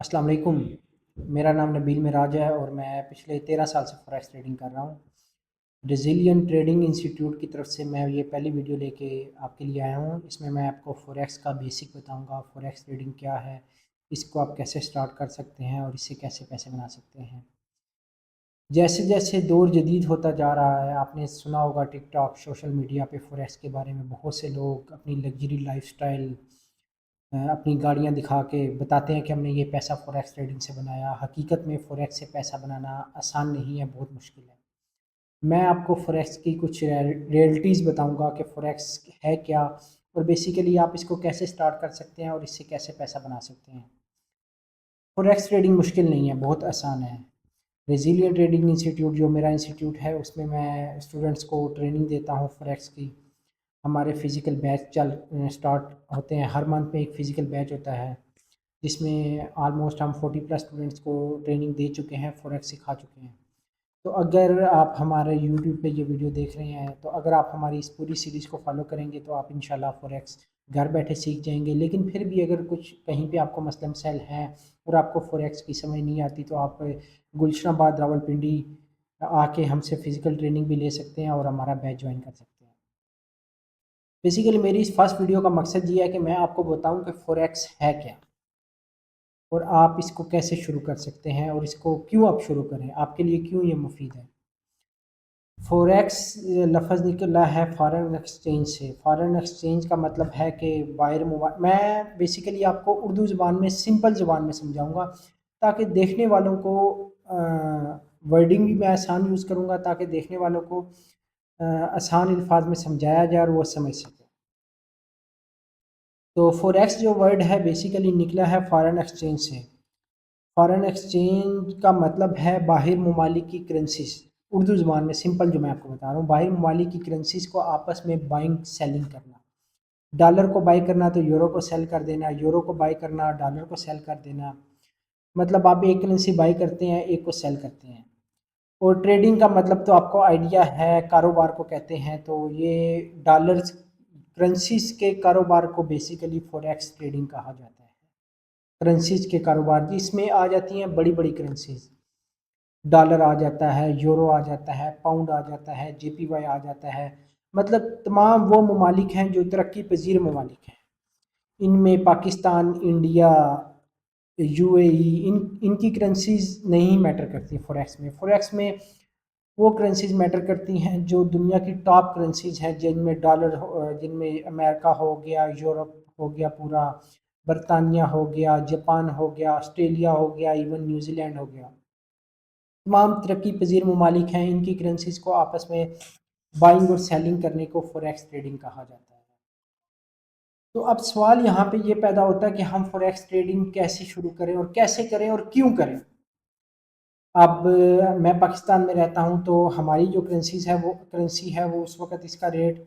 अस्सलाम वालेकुम। मेरा नाम नबील मिराज है और मैं पिछले 13 साल से फ़ॉरेक्स ट्रेडिंग कर रहा हूँ। रेज़िलिएंट ट्रेडिंग इंस्टीट्यूट की तरफ से मैं ये पहली वीडियो लेके आपके लिए आया हूँ। इसमें मैं आपको फ़ॉरेक्स का बेसिक बताऊँगा, फ़ॉरेक्स ट्रेडिंग क्या है, इसको आप कैसे स्टार्ट कर सकते हैं और इससे कैसे पैसे बना सकते हैं। जैसे-जैसे दौर जदीद होता जा रहा है, आपने सुना होगा टिकटॉक, सोशल मीडिया पे फ़ॉरेक्स के बारे में बहुत से लोग अपनी लग्ज़री लाइफ़स्टाइल अपनी गाड़ियाँ दिखा के बताते हैं कि हमने ये पैसा फ़ॉरेक्स ट्रेडिंग से बनाया। हकीकत में फ़ॉरेक्स से पैसा बनाना आसान नहीं है, बहुत मुश्किल है। मैं आपको फ़ॉरेक्स की कुछ रियलिटीज़ बताऊँगा कि फ़ॉरेक्स है क्या और बेसिकली आप इसको कैसे स्टार्ट कर सकते हैं और इससे कैसे पैसा बना सकते हैं। फ़ॉरेक्स ट्रेडिंग मुश्किल नहीं है, बहुत आसान है। रेज़िलिएंट ट्रेडिंग इंस्टीट्यूट जो मेरा इंस्टीट्यूट है, उसमें मैं स्टूडेंट्स को ट्रेनिंग देता हूँ फ़ॉरेक्स की। हमारे फ़िज़िकल बैच स्टार्ट होते हैं, हर मंथ में एक फ़िज़िकल बैच होता है, जिसमें ऑलमोस्ट हम 40 प्लस स्टूडेंट्स को ट्रेनिंग दे चुके हैं, फ़ॉरेक्स सिखा चुके हैं। तो अगर आप हमारे यूट्यूब पे ये वीडियो देख रहे हैं, तो अगर आप हमारी इस पूरी सीरीज़ को फ़ॉलो करेंगे तो आप इंशाल्लाह फ़ॉरेक्स घर बैठे सीख जाएँगे। लेकिन फिर भी अगर कुछ कहीं पे आपको मसला मसाइल हैं और आपको फ़ॉरेक्स की समझ नहीं आती, तो आप गुलशनाबाद, रावलपिंडी आके हमसे फ़िज़िकल ट्रेनिंग भी ले सकते हैं और हमारा बैच जॉइन कर सकते हैं। बेसिकली मेरी इस फर्स्ट वीडियो का मकसद ये है कि मैं आपको बताऊँ कि फ़ॉरेक्स है क्या? और आप इसको कैसे शुरू कर सकते हैं और इसको क्यों आप शुरू करें? आपके लिए क्यों ये मुफ़ीद है? फ़ॉरेक्स लफ़्ज़ निकला है फ़ॉरेन एक्सचेंज से। फ़ॉरेन एक्सचेंज का मतलब है कि बाहर मैं बेसिकली आपको उर्दू ज़ुबान में सिंपल ज़ुबान में समझाऊँगा, ताकि देखने वालों को वर्डिंग भी मैं आसान यूज़ करूँगा ताकि देखने वालों को आसान अल्फ़ाज में समझाया जाए और वो समझ सकें। तो फ़ॉरेक्स जो वर्ड है बेसिकली निकला है फ़ॉरेन एक्सचेंज से। फ़ॉरेन एक्सचेंज का मतलब है बाहर ममालिक की करेंसीज़। उर्दू ज़ुबान में सिंपल जो मैं आपको बता रहा हूँ, बाहर ममालिक की करेंसीज़ को आपस में बाइंग सेलिंग करना। डॉलर को बाई करना तो यूरो को सेल कर देना, यूरो को बाई करना डॉलर को सेल कर देना। मतलब आप एक करेंसी बाई करते हैं, एक को सेल करते हैं। और ट्रेडिंग का मतलब तो आपको आइडिया है, कारोबार को कहते हैं। तो ये डॉलर्स करेंसीज़ के कारोबार को बेसिकली फ़ॉरेक्स ट्रेडिंग कहा जाता है। करेंसीज़ के कारोबार इसमें आ जाती हैं बड़ी-बड़ी करेंसीज़। डॉलर आ जाता है, यूरो आ जाता है, पाउंड आ जाता है, जेपीवाई आ जाता है। मतलब तमाम वो ममालिक हैं जो तरक्की पज़ीर ममालिक हैं। इनमें पाकिस्तान, इंडिया, यूएई इनकी करेंसीज़ नहीं मैटर करती फ़ॉरेक्स में। फ़ॉरेक्स में वो करेंसीज़ मैटर करती हैं जो दुनिया की टॉप करेंसीज़ हैं, जिनमें जिनमें अमेरिका हो गया, यूरोप हो गया पूरा, बरतानिया हो गया, जापान हो गया, ऑस्ट्रेलिया हो गया, इवन न्यूज़ीलैंड हो गया। तमाम तरक्की पज़ीर ममालिक हैं, इनकी करेंसीज़ को आपस में बाइंग और सेलिंग करने को फ़ॉरेक्स ट्रेडिंग कहा जाता है। तो अब सवाल यहाँ पे ये पैदा होता है कि हम फ़ॉरेक्स ट्रेडिंग कैसे शुरू करें और कैसे करें और क्यों करें? अब मैं पाकिस्तान में रहता हूँ, तो हमारी जो करेंसी है वो उस वक़्त इसका रेट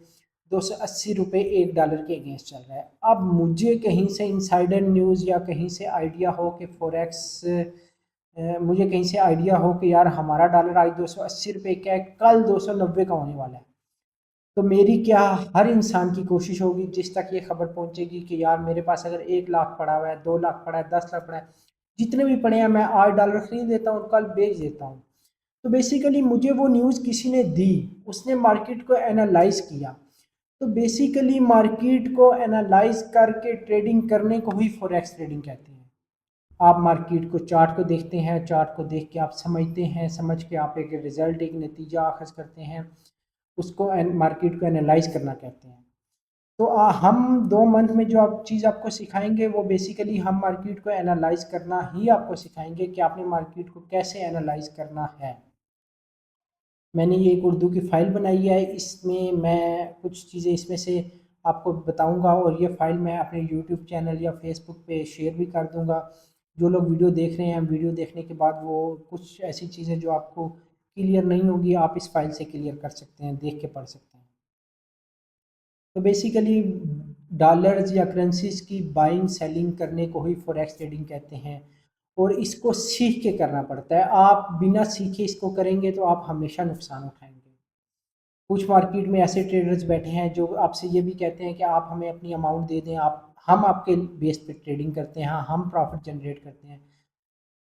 ₹280 1 डॉलर के अगेंस्ट चल रहा है। अब मुझे कहीं से इनसाइडर न्यूज़ या कहीं से आइडिया हो कि मुझे कहीं से आइडिया हो कि यार हमारा डॉलर आज ₹280 का है, कल 290 का होने वाला है। तो मेरी क्या, हर इंसान की कोशिश होगी जिस तक ये खबर पहुंचेगी कि यार मेरे पास अगर 1 लाख पड़ा हुआ है, 2 लाख पड़ा है, 10 लाख पड़ा है, जितने भी पड़े हैं मैं आज डॉलर खरीद लेता हूँ, कल बेच देता हूँ। तो बेसिकली मुझे वो न्यूज़ किसी ने दी, उसने मार्केट को एनालाइज किया। तो बेसिकली मार्केट को एनालाइज करके ट्रेडिंग करने को ही फॉरेक्स ट्रेडिंग कहते हैं। आप मार्केट को, चार्ट को देखते हैं, चार्ट को देख के आप समझते हैं, समझ के आप एक रिजल्ट, एक नतीजा अखज़ करते हैं, उसको मार्केट को एनालाइज करना कहते हैं। तो हम 2 मंथ में जो आप चीज़ आपको सिखाएंगे वो बेसिकली हम मार्केट को एनालाइज करना ही आपको सिखाएंगे कि आपने मार्केट को कैसे एनालाइज करना है। मैंने ये एक उर्दू की फ़ाइल बनाई है, इसमें मैं कुछ चीज़ें इसमें से आपको बताऊंगा और ये फ़ाइल मैं अपने यूट्यूब चैनल या फेसबुक पे शेयर भी कर दूंगा। जो लोग वीडियो देख रहे हैं, वीडियो देखने के बाद वो कुछ ऐसी चीज़ें जो आपको क्लियर नहीं होगी, आप इस फ़ाइल से क्लियर कर सकते हैं, देख के पढ़ सकते हैं। तो बेसिकली डॉलर्स या करेंसीज की बाइंग सेलिंग करने को ही फॉरेक्स ट्रेडिंग कहते हैं और इसको सीख के करना पड़ता है। आप बिना सीखे इसको करेंगे तो आप हमेशा नुकसान उठाएंगे। कुछ मार्केट में ऐसे ट्रेडर्स बैठे हैं जो आपसे ये भी कहते हैं कि आप हमें अपनी अमाउंट दे दें, आप हम आपके बेस पे ट्रेडिंग करते हैं, हाँ हम प्रॉफिट जनरेट करते हैं।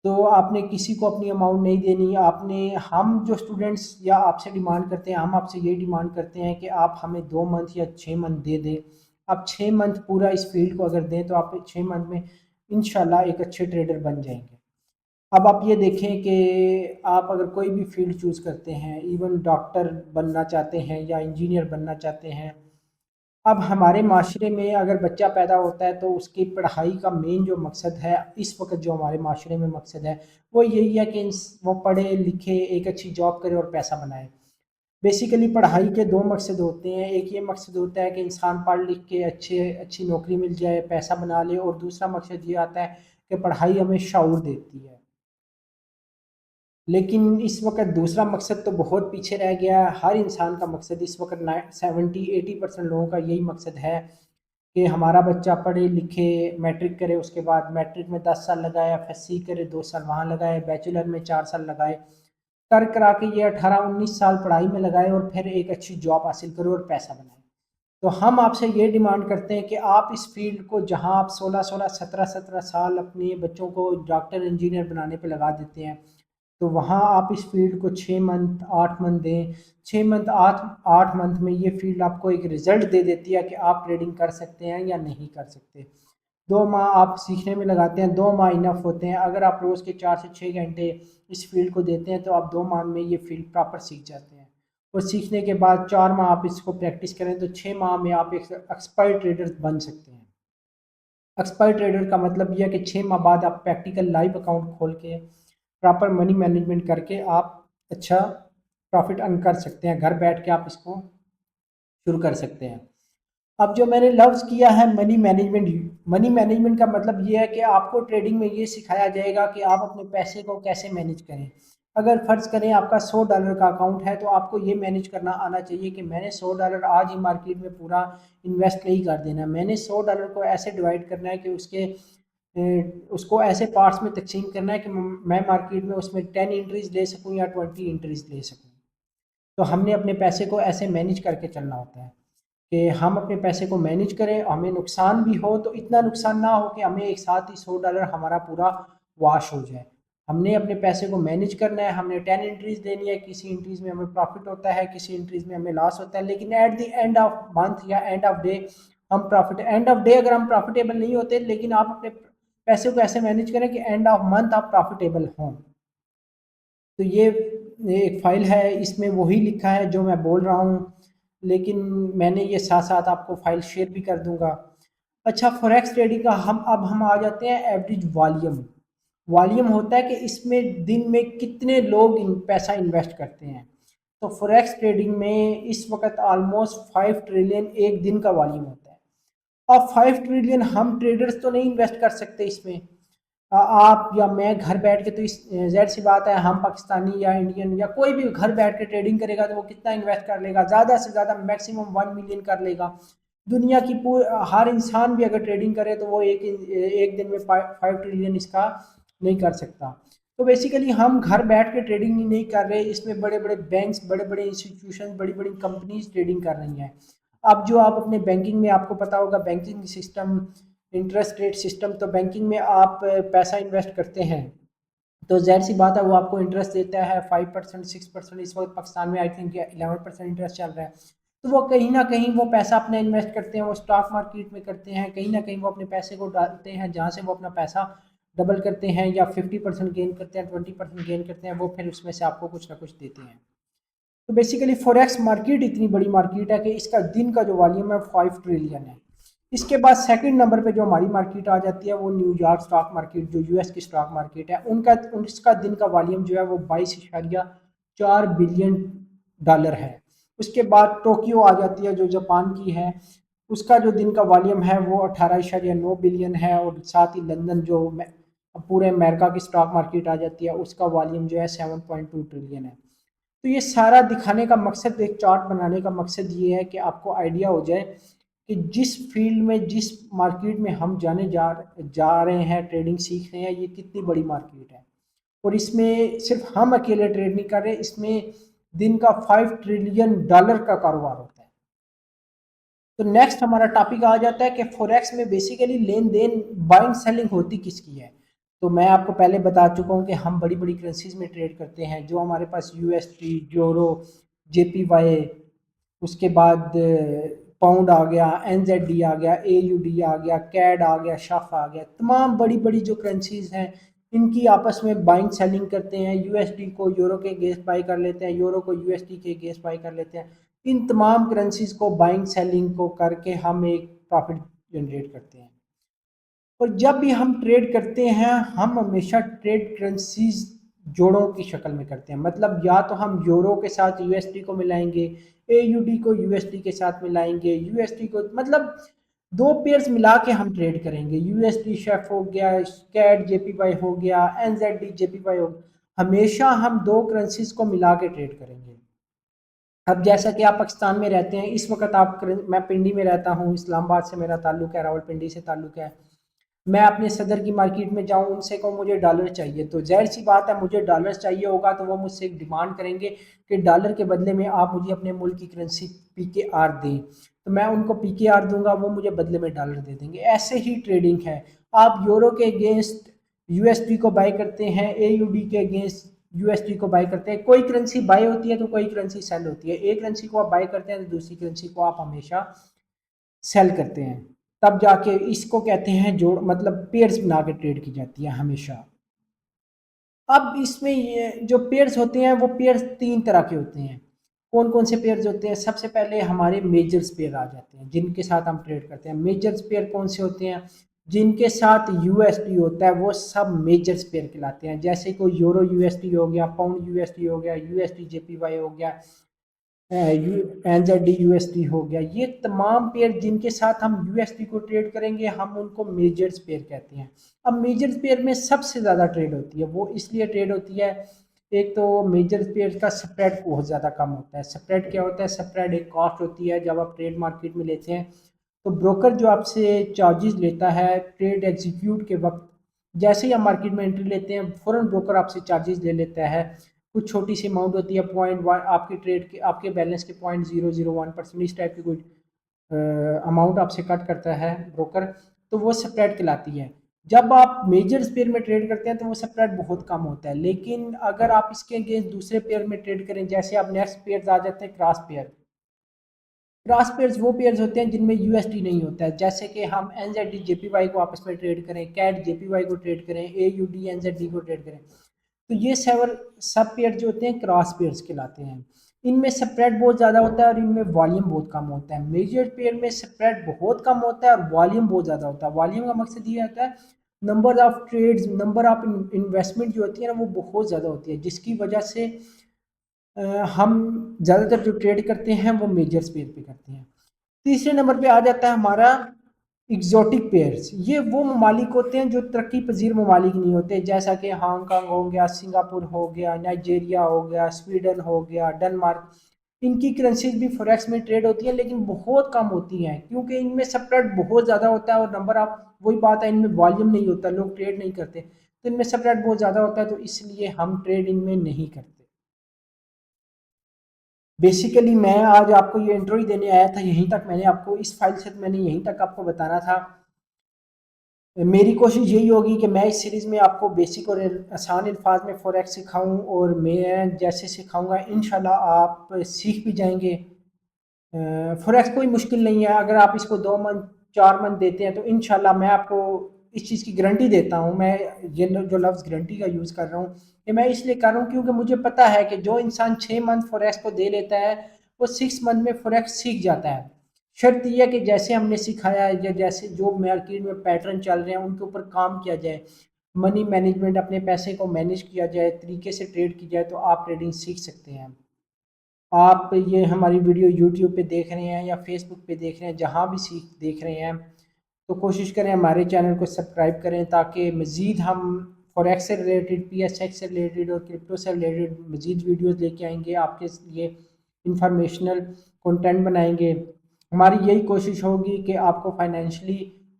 तो आपने किसी को अपनी अमाउंट नहीं देनी। आपने हम जो स्टूडेंट्स या आपसे डिमांड करते हैं, हम आपसे ये डिमांड करते हैं कि आप हमें 2 मंथ या 6 मंथ दे दें। आप 6 मंथ पूरा इस फील्ड को अगर दें तो आप 6 मंथ में इंशाल्लाह एक अच्छे ट्रेडर बन जाएंगे। अब आप ये देखें कि आप अगर कोई भी फील्ड चूज़ करते हैं, इवन डॉक्टर बनना चाहते हैं या इंजीनियर बनना चाहते हैं। अब हमारे माशरे में अगर बच्चा पैदा होता है तो उसकी पढ़ाई का मेन जो मकसद है, इस वक्त जो हमारे माशरे में मकसद है, वो यही है कि वो पढ़े लिखे एक अच्छी जॉब करे और पैसा बनाए। बेसिकली पढ़ाई के दो मकसद होते हैं। एक ये मकसद होता है कि इंसान पढ़ लिख के अच्छी नौकरी मिल जाए, पैसा बना ले, और दूसरा मकसद ये आता है कि पढ़ाई हमें शऊर देती है। लेकिन इस वक्त दूसरा मकसद तो बहुत पीछे रह गया है। हर इंसान का मकसद इस वक्त 70-80% लोगों का यही मकसद है कि हमारा बच्चा पढ़े लिखे, मैट्रिक करे, उसके बाद मैट्रिक में 10 साल लगाए, एफएससी करे 2 साल वहाँ लगाए, बैचलर में 4 साल लगाए, कर करा के ये 18-19 साल पढ़ाई में लगाए और फिर एक अच्छी जॉब हासिल करो और पैसा बनाए। तो हम आपसे ये डिमांड करते हैं कि आप इस फील्ड को, जहाँ आप 16-16, 17-17 साल अपने बच्चों को डॉक्टर इंजीनियर बनाने पे लगा देते हैं, तो वहाँ आप इस फील्ड को 6 मंथ 8 मंथ दें। 6 मंथ 8 मंथ में ये फील्ड आपको एक रिज़ल्ट दे देती है कि आप ट्रेडिंग कर सकते हैं या नहीं कर सकते। 2 माह आप सीखने में लगाते हैं, 2 माह इनफ होते हैं। अगर आप रोज़ के 4 से 6 घंटे इस फील्ड को देते हैं तो आप 2 माह में ये फील्ड प्रॉपर सीख जाते हैं। और सीखने के बाद 4 माह आप इसको प्रैक्टिस करें तो 6 माह में आप एक एक्सपर्ट ट्रेडर बन सकते हैं। एक्सपर्ट ट्रेडर का मतलब यह है कि 6 माह बाद आप प्रैक्टिकल लाइव अकाउंट खोल के प्रॉपर मनी मैनेजमेंट करके आप अच्छा प्रॉफिट अर्न कर सकते हैं। घर बैठ के आप इसको शुरू कर सकते हैं। अब जो मैंने लफ्ज़ किया है मनी मैनेजमेंट, मनी मैनेजमेंट का मतलब ये है कि आपको ट्रेडिंग में ये सिखाया जाएगा कि आप अपने पैसे को कैसे मैनेज करें। अगर फ़र्ज़ करें आपका $100 का अकाउंट है तो आपको ये मैनेज करना आना चाहिए कि मैंने $100 आज ही मार्केट में पूरा इन्वेस्ट नहीं कर देना। मैंने $100 को ऐसे डिवाइड करना है कि उसको ऐसे पार्ट्स में तकसीम करना है कि मैं मार्केट में उसमें 10 एंट्रीज ले सकूं या 20 एंट्रीज ले सकूं। तो हमने अपने पैसे को ऐसे मैनेज करके चलना होता है कि हम अपने पैसे को मैनेज करें। हमें नुकसान भी हो तो इतना नुकसान ना हो कि हमें एक साथ ही $100 हमारा पूरा वॉश हो जाए। हमने अपने पैसे को मैनेज करना है। हमने 10 एंट्रीज देनी है, किसी एंट्रीज में हमें प्रॉफिट होता है, किसी एंट्रीज में हमें लॉस होता है, लेकिन at the end of month या एंड ऑफ डे हम प्रॉफिट, एंड ऑफ डे अगर हम प्रॉफिटेबल नहीं होते, लेकिन आप अपने पैसे को ऐसे मैनेज करें कि एंड ऑफ मंथ आप प्रॉफिटेबल हों। तो ये एक फ़ाइल है, इसमें वही लिखा है जो मैं बोल रहा हूँ, लेकिन मैंने ये साथ साथ आपको फ़ाइल शेयर भी कर दूंगा। अच्छा, फॉरेक्स ट्रेडिंग का हम आ जाते हैं एवरेज वॉल्यूम। वॉल्यूम होता है कि इसमें दिन में कितने लोग पैसा इन्वेस्ट करते हैं। तो फॉरेक्स ट्रेडिंग में इस वक्त ऑलमोस्ट 5 ट्रिलियन एक दिन का वॉल्यूम होता है। अब 5 ट्रिलियन हम ट्रेडर्स तो नहीं इन्वेस्ट कर सकते इसमें। आप या मैं घर बैठ के तो इस ज़ाहिर सी बात है, हम पाकिस्तानी या इंडियन या कोई भी घर बैठ के ट्रेडिंग करेगा तो वो कितना इन्वेस्ट कर लेगा? ज़्यादा से ज़्यादा मैक्सिमम 1 मिलियन कर लेगा। दुनिया की हर इंसान भी अगर ट्रेडिंग करे तो वो एक दिन में 5 ट्रिलियन इसका नहीं कर सकता। तो बेसिकली हम घर बैठ के ट्रेडिंग नहीं कर रहे, इसमें बड़े बड़े बैंक्स, बड़े बड़े इंस्टीट्यूशन, बड़ी बड़ी कंपनीज ट्रेडिंग कर रही हैं। अब जो आप अपने बैंकिंग में, आपको पता होगा banking system, interest rate system, तो बैंकिंग में आप पैसा इन्वेस्ट करते हैं तो ज़ाहिर सी बात है वो आपको इंटरेस्ट देता है 5%, 6%। इस वक्त पाकिस्तान में आई थिंक 11% इंटरेस्ट चल रहा है। तो वो कहीं ना कहीं वो पैसा अपना इन्वेस्ट करते हैं, वो स्टॉक मार्केट में करते हैं, कहीं ना कहीं वो अपने पैसे को डालते हैं जहाँ से वो अपना पैसा डबल करते हैं या 50% गेन करते हैं, 20% गेन करते हैं, वो फिर उसमें से आपको कुछ ना कुछ देते हैं। तो बेसिकली फॉरेक्स मार्केट इतनी बड़ी मार्केट है कि इसका दिन का जो वॉल्यूम है 5 ट्रिलियन है। इसके बाद सेकंड नंबर पे जो हमारी मार्केट आ जाती है वो न्यूयॉर्क स्टॉक मार्केट, जो यूएस की स्टॉक मार्केट है, उसका दिन का वॉल्यूम जो है वो 22.4 बिलियन डॉलर है। उसके बाद टोक्यो आ जाती है जो जापान की है, उसका जो दिन का वॉल्यूम है वो 18.9 बिलियन है। और साथ ही लंदन जो पूरे अमेरिका की स्टॉक मार्केट आ जाती है, उसका वॉल्यूम जो है 7.2 ट्रिलियन है। तो ये सारा दिखाने का मकसद, एक चार्ट बनाने का मकसद ये है कि आपको आइडिया हो जाए कि जिस फील्ड में, जिस मार्केट में हम जा रहे हैं, ट्रेडिंग सीख रहे हैं, ये कितनी बड़ी मार्केट है। और इसमें सिर्फ हम अकेले ट्रेड नहीं कर रहे, इसमें दिन का 5 ट्रिलियन डॉलर का कारोबार होता है। तो नेक्स्ट हमारा टॉपिक आ जाता है कि फॉरेक्स में बेसिकली लेन देन, बाइंग सेलिंग होती किसकी है। तो मैं आपको पहले बता चुका हूँ कि हम बड़ी बड़ी करेंसीज में ट्रेड करते हैं, जो हमारे पास यूएसडी, यूरो, जेपीवाई, उसके बाद पाउंड आ गया, एनजेडी आ गया, एयूडी आ गया, कैड आ गया, शाफ आ गया, तमाम बड़ी बड़ी जो करेंसीज हैं इनकी आपस में बाइंग सेलिंग करते हैं। यूएसडी को यूरो के अगेंस्ट बाई कर लेते हैं, यूरो को यूएसडी के अगेंस्ट बाई कर लेते हैं। इन तमाम करेंसीज को बाइंग सेलिंग को करके हम एक प्रॉफिट जनरेट करते हैं। और जब भी हम ट्रेड करते हैं हम हमेशा ट्रेड करेंसीज जोड़ों की शक्ल में करते हैं। मतलब या तो हम यूरो के साथ यूएसडी को मिलाएंगे, एयूडी को यूएसडी के साथ मिलाएंगे, यूएसडी को, मतलब दो पेयर्स मिला के हम ट्रेड करेंगे। यूएसडी शेफ हो गया, कैड जेपीवाई हो गया, एनजेडी जेपीवाई हो गया, हमेशा हम दो करेंसीज को मिला के ट्रेड करेंगे। अब जैसा कि आप पाकिस्तान में रहते हैं इस वक्त, आप, मैं पिंडी में रहता हूँ, इस्लामाबाद से मेरा ताल्लुक है, रावलपिंडी से ताल्लुक है। मैं अपने सदर की मार्केट में जाऊं, उनसे कहूँ मुझे डॉलर चाहिए, तो जाहिर सी बात है मुझे डॉलर चाहिए होगा तो वो मुझसे एक डिमांड करेंगे कि डॉलर के बदले में आप मुझे अपने मुल्क की करेंसी पीकेआर दें। तो मैं उनको पीकेआर दूंगा, वो मुझे बदले में डॉलर दे देंगे। ऐसे ही ट्रेडिंग है। आप यूरो के अगेंस्ट यूएसडी को बाय करते हैं, एयूडी के अगेंस्ट यूएसडी को बाय करते हैं। कोई करेंसी बाय होती है तो कोई करेंसी सेल होती है। एक करेंसी को आप बाय करते हैं तो दूसरी करेंसी को आप हमेशा सेल करते हैं। तब जाके इसको कहते हैं जोड़, मतलब पेयर्स बना के ट्रेड की जाती है हमेशा। अब इसमें ये जो पेयर्स होते हैं वो पेयर्स तीन तरह के होते हैं। कौन कौन से पेयर्स होते हैं? सबसे पहले हमारे मेजर्स पेयर आ जाते हैं जिनके साथ हम ट्रेड करते हैं। मेजर्स पेयर कौन से होते हैं? जिनके साथ यूएसडी होता है वो सब मेजर्स पेयर कहलाते हैं। जैसे कोई यूरो यूएसडी हो गया, पाउंड यूएसडी हो गया, यूएसडी जेपीवाई हो गया, एनजेडी यूएसडी हो गया। ये तमाम पेयर जिनके साथ हम यूएसडी को ट्रेड करेंगे हम उनको मेजर्स पेयर कहते हैं। अब मेजर्स पेयर में सबसे ज़्यादा ट्रेड होती है, वो इसलिए ट्रेड होती है, एक तो मेजर्स पेयर का स्प्रेड बहुत ज़्यादा कम होता है। स्प्रेड क्या होता है? स्प्रेड एक कॉस्ट होती है जब आप ट्रेड मार्केट में लेते हैं तो ब्रोकर जो आपसे चार्जेस लेता है ट्रेड एग्जीक्यूट के वक्त, जैसे ही आप मार्केट में एंट्री लेते हैं फ़ौरन ब्रोकर आपसे चार्जेस ले लेता है। कुछ छोटी सी अमाउंट होती है, पॉइंट वन, आपके ट्रेड के, आपके बैलेंस के 0.001% इस टाइप की कोई अमाउंट आपसे कट करता है ब्रोकर, तो वो स्प्रेड कहलाती है। जब आप मेजर पेयर में ट्रेड करते हैं तो वो स्प्रेड बहुत कम होता है। लेकिन अगर आप इसके अगेंस्ट दूसरे पेयर में ट्रेड करें, जैसे आप नेक्स्ट पेयर आ जाते हैं क्रॉस पेयर। क्रॉस पेयर्स वो पेयर्स होते हैं जिनमें यूएसडी नहीं होता है। जैसे कि हम एनजेडी जेपीवाई को आपस में ट्रेड करें, कैड जेपीवाई को ट्रेड करें, एयूडी एनजेडी को ट्रेड करें, तो ये सब पेयर जो होते हैं क्रॉस पेयर्स कहलाते हैं। इनमें स्प्रेड बहुत ज़्यादा होता है और इनमें वॉल्यूम बहुत कम होता है। मेजर पेयर में स्प्रेड बहुत कम होता है और वॉल्यूम बहुत ज़्यादा होता है। वॉल्यूम का मकसद ये होता है number of trades, number of investment जो होती है ना वो बहुत ज़्यादा होती है, जिसकी वजह से हम ज़्यादातर जो ट्रेड करते हैं वो मेजर्स पेयर पे करते हैं। तीसरे नंबर पे आ जाता है हमारा एग्जॉटिक पेयर्स। ये वो ममालिक होते हैं जो तरक्की पजीर ममालिक नहीं होते, जैसा कि हांगकांग हो गया, सिंगापुर हो गया, नाइजीरिया हो गया, स्वीडन हो गया, डेनमार्क। इनकी करेंसीज भी फॉरेक्स में ट्रेड होती है लेकिन बहुत कम होती हैं क्योंकि इनमें स्प्रेड बहुत ज़्यादा होता है और नंबर ऑफ, वही बात है, इनमें वॉल्यूम नहीं होता, लोग ट्रेड नहीं करते, तो इनमें स्प्रेड बहुत ज़्यादा होता है, तो इसलिए हम ट्रेड इनमें नहीं करते। बेसिकली मैं आज आपको ये इंट्रो ही देने आया था, यहीं तक मैंने आपको, इस फाइल से मैंने यहीं तक आपको बताना था। मेरी कोशिश यही होगी कि मैं इस सीरीज़ में आपको बेसिक और आसान अल्फाज में फॉरेक्स सिखाऊं और मैं जैसे सिखाऊंगा इंशाल्लाह आप सीख भी जाएंगे। फॉरेक्स कोई मुश्किल नहीं है, अगर आप इसको 2 मंथ 4 मंथ देते हैं तो इंशाल्लाह मैं आपको इस चीज़ की गारंटी देता हूँ। मैं ये जो लफ्ज़ गारंटी का यूज़ कर रहा हूँ ये मैं इसलिए कर रहा हूँ क्योंकि मुझे पता है कि जो इंसान 6 मंथ फॉरेक्स को दे लेता है वो 6 मंथ में फॉरेक्स सीख जाता है। शर्त यह है कि जैसे हमने सिखाया है या जैसे जो मार्केट में पैटर्न चल रहे हैं उनके ऊपर काम किया जाए, मनी मैनेजमेंट, अपने पैसे को मैनेज किया जाए, तरीके से ट्रेड की जाए, तो आप ट्रेडिंग सीख सकते हैं। आप ये हमारी वीडियो यूट्यूब पे देख रहे हैं या फेसबुक पे देख रहे हैं, जहाँ भी सीख देख रहे हैं, तो कोशिश करें हमारे चैनल को सब्सक्राइब करें ताकि मज़ीद हम फॉरेक्स से रिलेटेड, पीएसएक्स से रिलेटेड और क्रिप्टो से रिलेटेड मज़ीद वीडियोस लेके आएंगे, आपके लिए इंफॉर्मेशनल कंटेंट बनाएंगे। हमारी यही कोशिश होगी कि आपको financially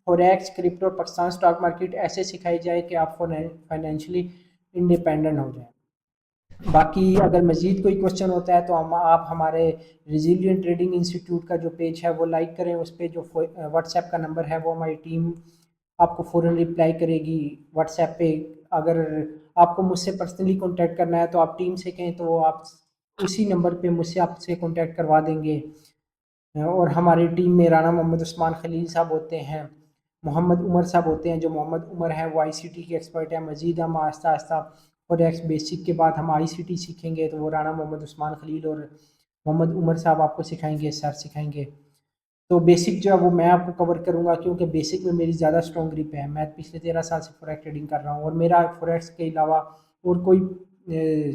forex, crypto, Pakistan stock market ऐसे सिखाई जाए कि आप फाइनेंशियली इंडिपेंडेंट हो जाए। बाकी अगर मज़ीद कोई क्वेश्चन होता है तो आप हमारे रेजिलियंट ट्रेडिंग इंस्टीट्यूट का जो पेज है वो लाइक करें, उस पर जो व्हाट्सएप का नंबर है वो हमारी टीम आपको फ़ौरन रिप्लाई करेगी व्हाट्सएप पे। अगर आपको मुझसे पर्सनली कॉन्टैक्ट करना है तो आप टीम से कहें तो आप उसी नंबर पे मुझसे आपसे कॉन्टैक्ट करवा देंगे। और हमारी टीम में राना मोहम्मद उस्मान खलील साहब होते हैं, मोहम्मद उमर साहब होते हैं। जो मोहम्मद उमर हैं वो आईसीटी के एक्सपर्ट हैं। मज़ीद हम आहिस्ता आहिस्ता फॉरेक्स बेसिक के बाद हम आईसीटी सीखेंगे तो वो राना मोहम्मद उस्मान खलील और मोहम्मद उमर साहब आपको सिखाएंगे, सर सिखाएंगे। तो बेसिक जो है वो मैं आपको कवर करूँगा, क्योंकि बेसिक में मेरी ज़्यादा स्ट्रॉन्ग ग्रिप है। मैं पिछले 13 साल से फॉरेक्स ट्रेडिंग कर रहा हूँ और मेरा फॉरेक्स के अलावा और कोई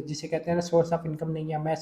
जिसे कहते हैं ना सोर्स ऑफ इनकम नहीं है। मैं